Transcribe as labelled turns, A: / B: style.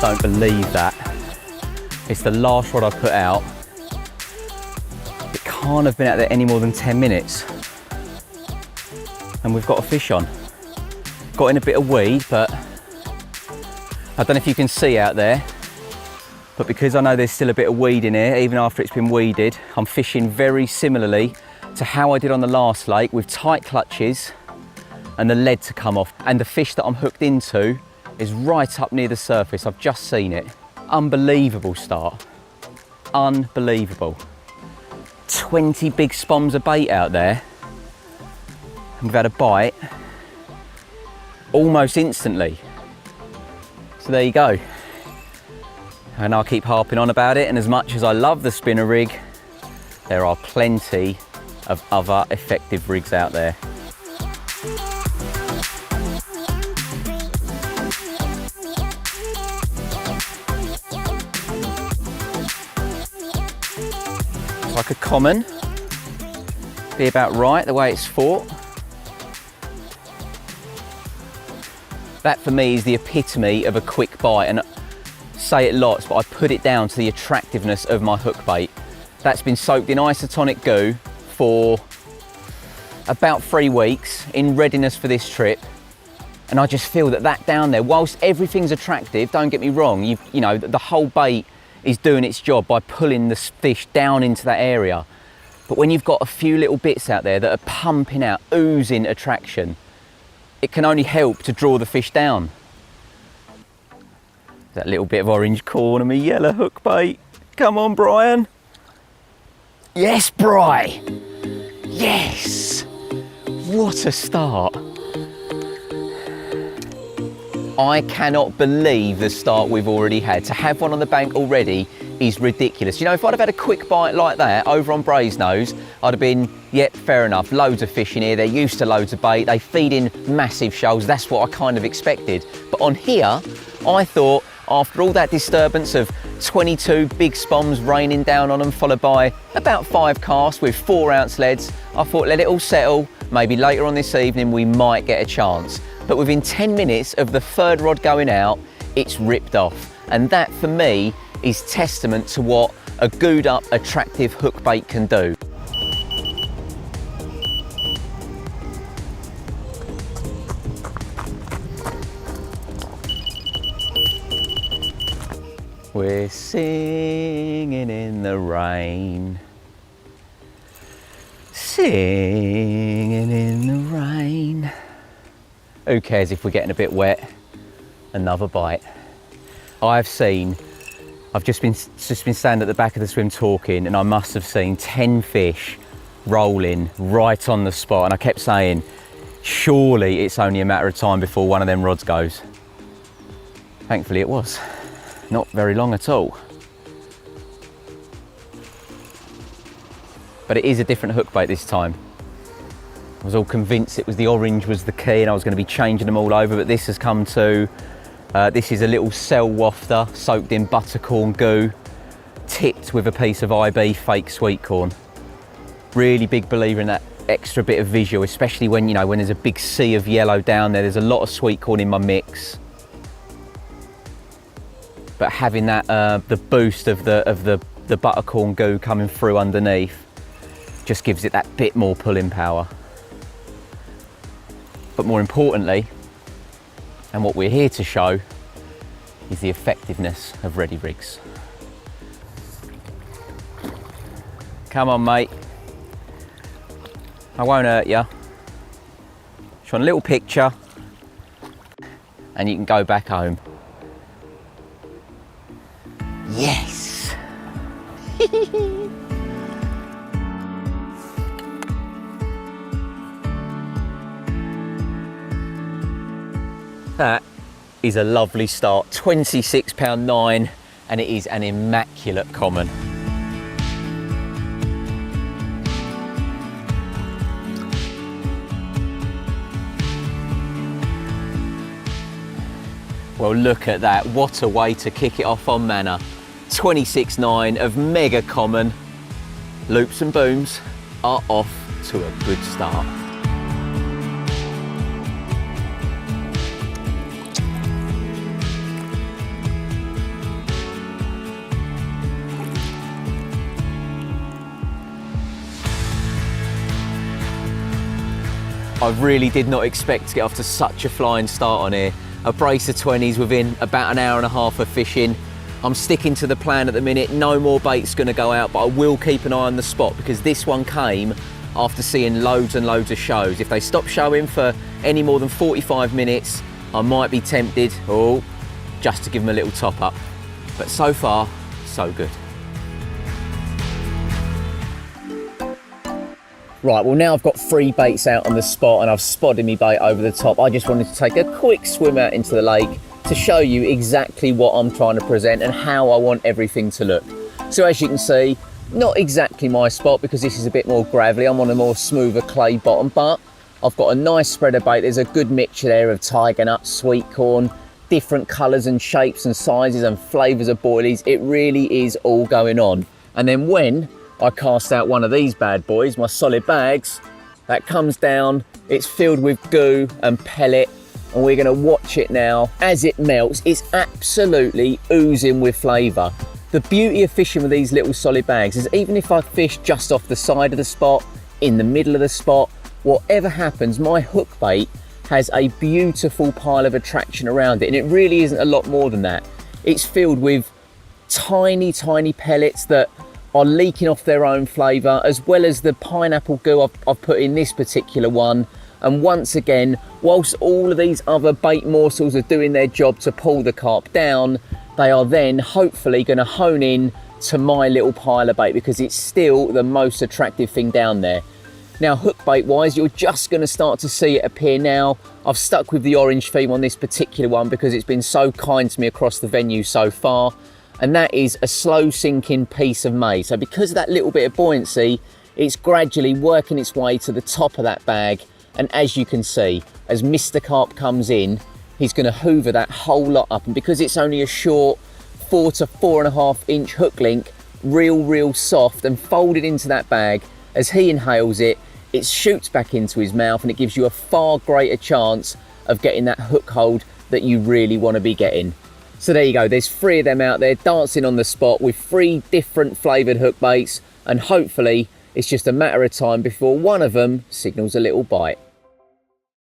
A: Don't believe that. It's the last rod I put out. It can't have been out there any more than 10 minutes. And we've got a fish on. Got in a bit of weed, but I don't know if you can see out there, but because I know there's still a bit of weed in here, even after it's been weeded, I'm fishing very similarly to how I did on the last lake, with tight clutches and the lead to come off. And the fish that I'm hooked into is right up near the surface. I've just seen it. Unbelievable start. Unbelievable. 20 big spoms of bait out there. And we've had a bite almost instantly. So there you go. And I'll keep harping on about it. And as much as I love the spinner rig, there are plenty of other effective rigs out there. Like a common, be about right the way it's fought. That for me is the epitome of a quick bite, and I say it lots, but I put it down to the attractiveness of my hook bait. That's been soaked in isotonic goo for about 3 weeks in readiness for this trip, and I just feel that down there, whilst everything's attractive, don't get me wrong, you know, the whole bait is doing its job by pulling the fish down into that area. But when you've got a few little bits out there that are pumping out, oozing attraction, it can only help to draw the fish down. That little bit of orange corn and my yellow hook bait. Come on, Brian. Yes, Bri. Yes. What a start. I cannot believe the start we've already had. To have one on the bank already is ridiculous. You know, if I'd have had a quick bite like that over on Brasenose, I'd have been, yep, fair enough. Loads of fish in here. They're used to loads of bait. They feed in massive shoals. That's what I kind of expected. But on here, I thought after all that disturbance of 22 big spoms raining down on them, followed by about 5 casts with 4-ounce leads, I thought let it all settle. Maybe later on this evening we might get a chance. But within 10 minutes of the 3rd rod going out, it's ripped off. And that for me is testament to what a gooed up, attractive hook bait can do. We're singing in the rain, singing in the rain. Who cares if we're getting a bit wet? Another bite. I've just been standing at the back of the swim talking, and I must have seen 10 fish rolling right on the spot, and I kept saying, surely it's only a matter of time before one of them rods goes. Thankfully it was. Not very long at all. But it is a different hook bait this time. I was all convinced it was the orange was the key and I was going to be changing them all over, but this has come to, this is a little cell wafter soaked in buttercorn goo, tipped with a piece of IB fake sweet corn. Really big believer in that extra bit of visual, especially when, you know, when there's a big sea of yellow down there. There's a lot of sweet corn in my mix. But having that, the boost of the buttercorn goo coming through underneath just gives it that bit more pulling power. But more importantly, and what we're here to show, is the effectiveness of ready rigs. Come on, mate. I won't hurt you. Just want a little picture and you can go back home. Yes! That is a lovely start. 26#9, and it is an immaculate common. Well, look at that. What a way to kick it off on Manor. 26.9 of mega common. Loops and booms are off to a good start. I really did not expect to get off to such a flying start on here. A brace of 20s within about an hour and a half of fishing. I'm sticking to the plan at the minute. No more bait's gonna go out, but I will keep an eye on the spot because this one came after seeing loads and loads of shows. If they stop showing for any more than 45 minutes, I might be tempted, just to give them a little top up. But so far, so good. Right, well now I've got 3 baits out on the spot and I've spotted me bait over the top. I just wanted to take a quick swim out into the lake to show you exactly what I'm trying to present and how I want everything to look. So as you can see, not exactly my spot because this is a bit more gravelly. I'm on a more smoother clay bottom, but I've got a nice spread of bait. There's a good mixture there of tiger nut, sweet corn, different colours and shapes and sizes and flavours of boilies. It really is all going on. And then when I cast out one of these bad boys, my solid bags, that comes down, it's filled with goo and pellet, and we're gonna watch it now as it melts. It's absolutely oozing with flavour. The beauty of fishing with these little solid bags is even if I fish just off the side of the spot, in the middle of the spot, whatever happens, my hook bait has a beautiful pile of attraction around it, and it really isn't a lot more than that. It's filled with tiny, tiny pellets that are leaking off their own flavour, as well as the pineapple goo I've put in this particular one. And once again, whilst all of these other bait morsels are doing their job to pull the carp down, they are then hopefully going to hone in to my little pile of bait because it's still the most attractive thing down there. Now, hook bait wise, you're just going to start to see it appear now. I've stuck with the orange theme on this particular one because it's been so kind to me across the venue so far. And that is a slow sinking piece of maize. So because of that little bit of buoyancy, it's gradually working its way to the top of that bag. And as you can see, as Mr. Carp comes in, he's going to hoover that whole lot up. And because it's only a short 4 to 4.5 inch hook link, real soft and folded into that bag, as he inhales it, it shoots back into his mouth and it gives you a far greater chance of getting that hook hold that you really want to be getting. So there you go, there's 3 of them out there dancing on the spot with 3 different flavoured hook baits, and hopefully it's just a matter of time before one of them signals a little bite.